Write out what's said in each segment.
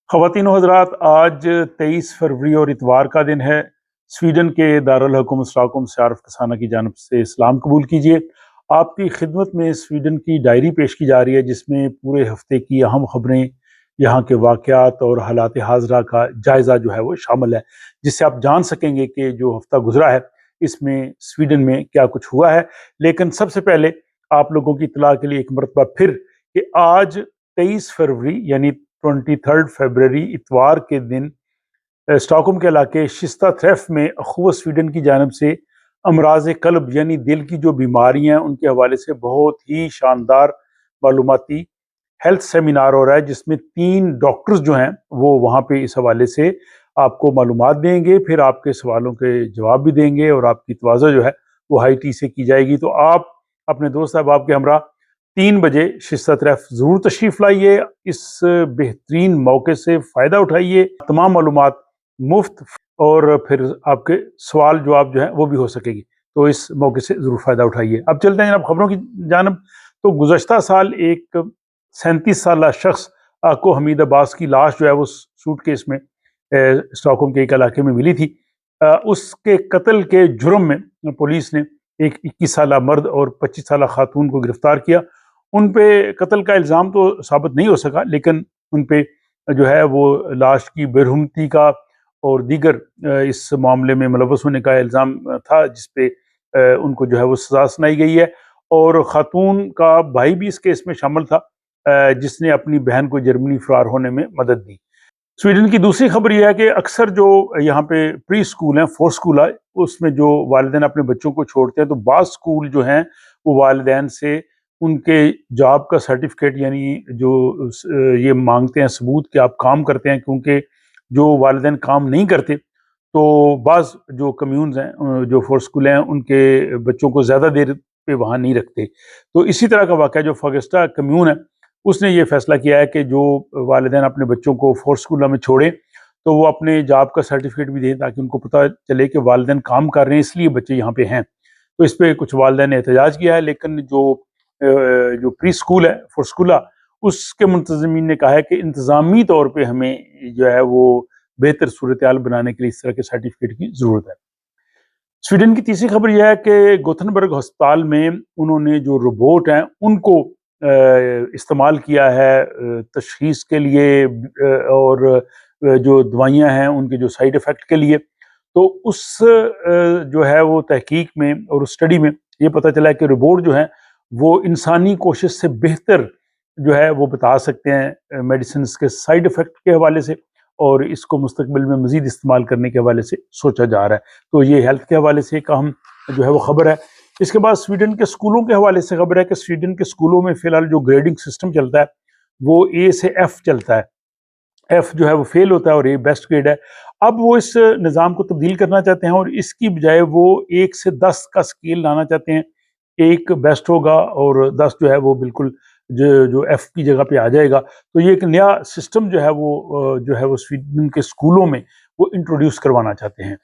ख़वातीन व हज़रात, आज 23 फरवरी और इतवार का दिन है। स्वीडन के दारुल हुकूमत स्टॉकहोम से आरिफ कसाना की जानब से सलाम कबूल कीजिए। आपकी खिदमत में स्वीडन की डायरी पेश की जा रही है, जिसमें पूरे हफ्ते की अहम खबरें, यहाँ के वाक़यात और हालात हाज़िरा का जायज़ा जो है वो शामिल है, जिससे आप जान सकेंगे कि जो हफ्ता गुजरा है इसमें स्वीडन में क्या कुछ हुआ है। लेकिन सबसे पहले आप लोगों की इत्तला के लिए एक मरतबा फिर कि आज 23 फरवरी यानी 23 फरवरी इतवार के दिन स्टॉकहोम के इलाके शिस्ता थ्रेफ में अखुव स्वीडन की जानब से अमराज कल्ब यानी दिल की जो बीमारियां हैं उनके हवाले से बहुत ही शानदार मालूमाती हेल्थ सेमिनार हो रहा है, जिसमें 3 डॉक्टर्स जो हैं वो वहाँ पे इस हवाले से आपको मालूमात देंगे, फिर आपके सवालों के जवाब भी देंगे और आपकी तवाज़ा जो है वो हाई टी से की जाएगी। तो आप अपने दोस्त अहबाब के हमरा 3 बजे शिस्ता तरफ ज़रूर तशरीफ़ लाइए। इस बेहतरीन मौके से फ़ायदा उठाइए। तमाम मालूमात मुफ्त और फिर आपके सवाल जवाब जो है वो भी हो सकेगी। तो इस मौके से ज़रूर फ़ायदा उठाइए। अब चलते हैं जनाब खबरों की जानब। तो गुज़श्ता साल एक 37 साला शख्स को हमीद अब्बास की लाश जो है वो सूटकेस में स्टॉकहोम के एक इलाके में मिली थी। उसके कत्ल के जुर्म में पुलिस ने एक 21 साला मर्द और 25 साला खातून को गिरफ्तार किया। उन पे कत्ल का इल्ज़ाम तो साबित नहीं हो सका, लेकिन उन पे जो है वो लाश की बेरहमती का और दीगर इस मामले में मुलव्वस होने का इल्ज़ाम था, जिसपे उनको जो है वो सज़ा सुनाई गई है। और खातून का भाई भी इस केस में शामिल था, जिसने अपनी बहन को जर्मनी फरार होने में मदद दी। स्वीडन की दूसरी खबर यह है कि अक्सर जो यहाँ पे प्री स्कूल हैं, फोर्थ स्कूल है, उसमें जो वालिदैन अपने बच्चों को छोड़ते हैं, तो बाज़ स्कूल जो हैं वो वालिदैन से उनके जॉब का सर्टिफिकेट यानी जो ये मांगते हैं सबूत कि आप काम करते हैं, क्योंकि जो वालिदैन काम नहीं करते तो बाज़ जो कम्यून्स हैं, जो फोर्थ स्कूल हैं, उनके बच्चों को ज़्यादा देर पे वहाँ नहीं रखते। तो इसी तरह का वाक़या जो फॉगेस्टा कम्यून है उसने ये फैसला किया है कि जो वालिदैन अपने बच्चों को फोर्थ स्कूल में छोड़ें तो वो अपने जॉब का सर्टिफिकेट भी दें, ताकि उनको पता चले कि वालिदैन काम कर रहे हैं, इसलिए बच्चे यहाँ पे हैं। तो इस पे कुछ वालिदैन ने एहतजाज किया है, लेकिन जो प्री स्कूल है फोर्थ स्कूला, उसके मुंतज़मीन ने कहा है कि इंतज़ामी तौर पर हमें जो है वो बेहतर सूरत हाल बनाने के लिए इस तरह के सर्टिफिकेट की ज़रूरत है। स्वीडन की तीसरी खबर यह है कि गोथनबर्ग अस्पताल में उन्होंने जो रोबोट हैं उनको इस्तेमाल किया है तशखीस के लिए, और जो दवाइयाँ हैं उनके जो साइड इफ़ेक्ट के लिए। तो उस जो है वो तहकीक में और उस स्टडी में ये पता चला है कि रोबोट जो हैं वो इंसानी कोशिश से बेहतर जो है वो बता सकते हैं मेडिसिन के साइड इफ़ेक्ट के हवाले से, और इसको मुस्तकबिल में मज़ीद इस्तेमाल करने के हवाले से सोचा जा रहा है। तो ये हेल्थ के हवाले से एक अहम जो है वो खबर है। इसके बाद स्वीडन के स्कूलों के हवाले से खबर है कि स्वीडन के स्कूलों में फ़िलहाल जो ग्रेडिंग सिस्टम चलता है वो ए से एफ चलता है। एफ जो है वो फेल होता है और ए बेस्ट ग्रेड है। अब वो इस निज़ाम को तब्दील करना चाहते हैं और इसकी बजाय वो 1 से 10 का स्केल लाना चाहते हैं। 1 बेस्ट होगा और 10 जो है वो बिल्कुल जो एफ की जगह पे आ जाएगा। तो ये एक नया सिस्टम जो है वो स्वीडन के स्कूलों में वो इंट्रोड्यूस करवाना चाहते हैं।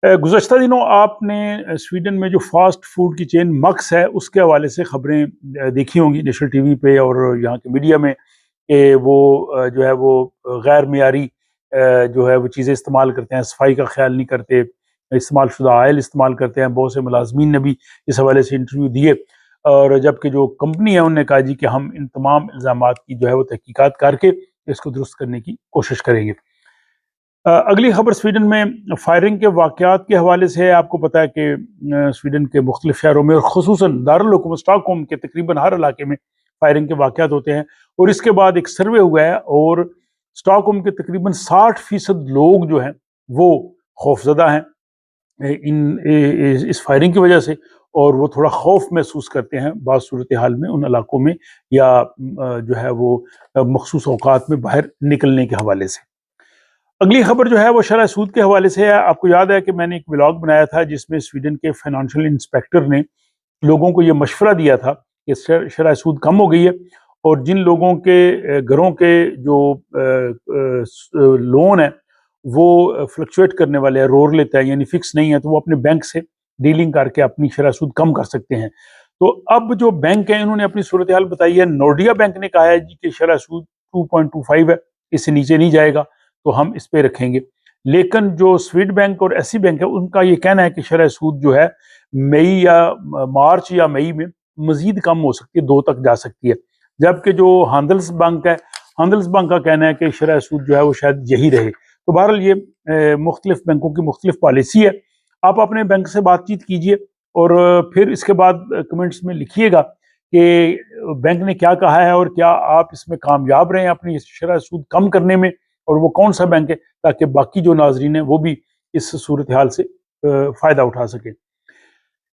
गुज़श्ता दिनों आपने स्वीडन में जो फास्ट फूड की चेन मक्स है उसके हवाले से खबरें देखी होंगी नेशनल टीवी पे और यहाँ के मीडिया में, कि वो जो है वो गैर मियारी जो है वो चीज़ें इस्तेमाल करते हैं, सफाई का ख्याल नहीं करते, इस्तेमाल शुदा आयल इस्तेमाल करते हैं। बहुत से मुलाजमीन ने भी इस हवाले से इंटरव्यू दिए, और जबकि जो कंपनी है उन्होंने कहा जी कि हम इन तमाम इल्ज़ामात की जो है वो तहकीकात करके इसको दुरुस्त करने की कोशिश करेंगे। अगली खबर स्वीडन में फायरिंग के वाक़यात के हवाले से है। आपको पता है कि स्वीडन के मुख्तलिफ शहरों में और खुसूसन दारुल हुकूमत स्टॉकहोम के तकरीबन हर इलाके में फायरिंग के वाक़यात होते हैं, और इसके बाद एक सर्वे हुआ है और स्टॉकहोम के तकरीबन 60% लोग जो हैं वो खौफजदा हैं इस फायरिंग की वजह से, और वो थोड़ा खौफ महसूस करते हैं बाज़ सूरत हाल में उन इलाकों में, या जो है वो मखसूस औकात में बाहर निकलने के हवाले से। अगली खबर जो है वो शरह सूद के हवाले से है। आपको याद है कि मैंने एक व्लॉग बनाया था जिसमें स्वीडन के फाइनेंशियल इंस्पेक्टर ने लोगों को ये मशवरा दिया था कि शरह सूद कम हो गई है, और जिन लोगों के घरों के जो लोन है वो फ्लक्चुएट करने वाले हैं, रोर लेता है यानी फिक्स नहीं है, तो वो अपने बैंक से डीलिंग करके अपनी शरह सूद कम कर सकते हैं। तो अब जो बैंक है इन्होंने अपनी सूरत हाल बताई है। नोर्डिया बैंक ने कहा है जी कि शरह सूद 2.25 है, اس سے نیچے نہیں جائے گا تو ہم اس پہ رکھیں گے. لیکن جو سویٹ بینک اور ایسی بینک ہے ان کا یہ کہنا ہے کہ شرح سود جو ہے مئی یا مارچ یا مئی میں مزید کم ہو سکتی ہے, 2 تک جا سکتی ہے. جبکہ جو ہانڈلس بینک ہے, ہانڈلس بینک کا کہنا ہے کہ شرح سود جو ہے وہ شاید یہی رہے. تو بہرحال یہ مختلف بینکوں کی مختلف پالیسی ہے. آپ اپنے بینک سے بات چیت کیجئے اور پھر اس کے بعد کمنٹس میں لکھیے گا کہ بینک نے کیا کہا ہے اور کیا آپ اس میں کامیاب رہے ہیں اپنی شرح سود کم کرنے میں, اور وہ کون سا بینک ہے, تاکہ باقی جو ناظرین ہیں وہ بھی اس صورتحال سے فائدہ اٹھا سکیں.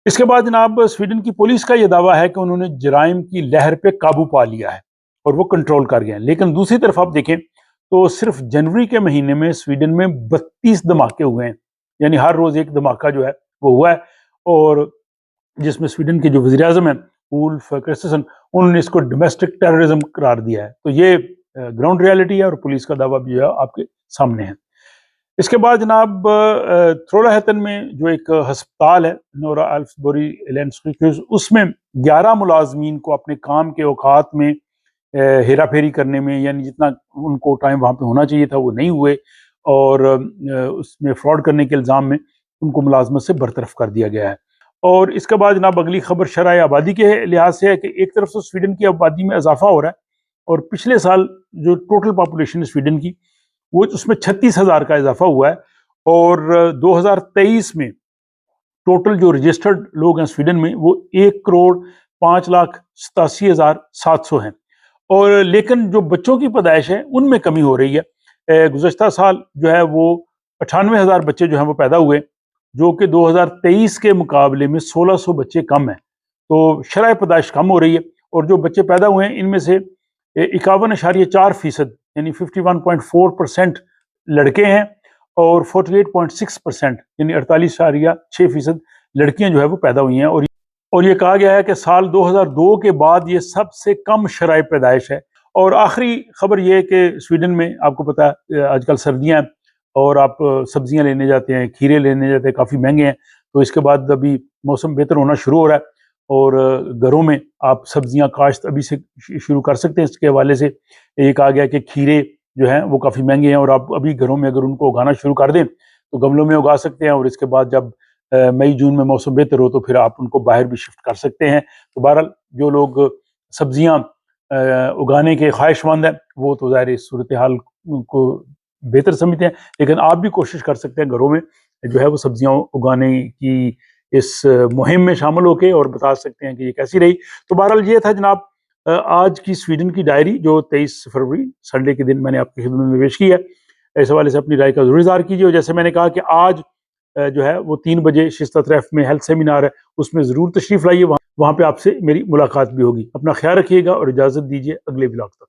اس کے بعد جناب سویڈن کی پولیس کا یہ دعویٰ ہے کہ انہوں نے جرائم کی لہر پہ قابو پا لیا ہے اور وہ کنٹرول کر گئے ہیں. لیکن دوسری طرف آپ دیکھیں تو صرف جنوری کے مہینے میں سویڈن میں 32 دھماکے ہوئے ہیں, یعنی ہر روز ایک دھماکہ جو ہے وہ ہوا ہے, اور جس میں سویڈن کے جو وزیر اعظم ہیں اولف کرسٹنسن, انہوں نے اس کو ڈومیسٹک ٹیررزم قرار دیا ہے. تو یہ گراؤنڈ ریالٹی ہے اور پولیس کا دعویٰ بھی جو ہے آپ کے سامنے ہے. اس کے بعد جناب تھرولاہتن میں جو ایک ہسپتال ہے نورا ایلفسبوری لینڈسکریکز, اس میں 11 ملازمین کو اپنے کام کے اوقات میں ہیرا پھیری کرنے میں, یعنی جتنا ان کو ٹائم وہاں پہ ہونا چاہیے تھا وہ نہیں ہوئے, اور اس میں فراڈ کرنے کے الزام میں ان کو ملازمت سے برطرف کر دیا گیا ہے. اور اس کے بعد جناب اگلی خبر شرح آبادی کے لحاظ سے ہے کہ ایک طرف تو سویڈن کی آبادی میں اضافہ ہو رہا ہے, اور پچھلے سال جو ٹوٹل پاپولیشن ہے سویڈن کی وہ اس میں 36,000 کا اضافہ ہوا ہے, اور 2023 میں ٹوٹل جو رجسٹرڈ لوگ ہیں سویڈن میں وہ 1,05,87,700 ہیں. اور لیکن جو بچوں کی پیدائش ہے ان میں کمی ہو رہی ہے. گزشتہ سال جو ہے وہ 98,000 بچے جو ہیں وہ پیدا ہوئے, جو کہ 2023 کے مقابلے میں 1,600 بچے کم ہیں. تو شرح پیدائش کم ہو رہی ہے, اور جو بچے پیدا ہوئے ہیں ان میں سے 51.4% یعنی 51.4% لڑکے ہیں, اور 48.6% یعنی 48.6% لڑکیاں جو ہے وہ پیدا ہوئی ہیں. اور یہ کہا گیا ہے کہ سال 2002 کے بعد یہ سب سے کم شرح پیدائش ہے. اور آخری خبر یہ ہے کہ سویڈن میں آپ کو پتہ ہے آج کل سردیاں ہیں, اور آپ سبزیاں لینے جاتے ہیں, کھیرے لینے جاتے ہیں, کافی مہنگے ہیں. تو اس کے بعد ابھی موسم بہتر ہونا شروع ہو رہا ہے, اور گھروں میں آپ سبزیاں کاشت ابھی سے شروع کر سکتے ہیں. اس کے حوالے سے یہ کہا گیا کہ کھیرے جو ہیں وہ کافی مہنگے ہیں, اور آپ ابھی گھروں میں اگر ان کو اگانا شروع کر دیں تو گملوں میں اگا سکتے ہیں, اور اس کے بعد جب مئی جون میں موسم بہتر ہو تو پھر آپ ان کو باہر بھی شفٹ کر سکتے ہیں. تو بہرحال جو لوگ سبزیاں اگانے کے خواہش مند ہیں وہ تو ظاہر اس صورتحال کو بہتر سمجھتے ہیں, لیکن آپ بھی کوشش کر سکتے ہیں گھروں میں جو ہے وہ سبزیاں اگانے کی اس مہم میں شامل ہو کے, اور بتا سکتے ہیں کہ یہ کیسی رہی. تو بہرحال یہ تھا جناب آج کی سویڈن کی ڈائری, جو 23 فروری سنڈے کے دن میں نے آپ کی خدمت میں پیش کی ہے. اس حوالے سے اپنی رائے کا ضرور اظہار کیجیے, اور جیسے میں نے کہا کہ آج جو ہے وہ 3 بجے شستہ طریف میں ہیلتھ سیمینار ہے, اس میں ضرور تشریف لائیے, وہاں پہ آپ سے میری ملاقات بھی ہوگی. اپنا خیال رکھیے گا اور اجازت دیجیے اگلے ولاگ تک.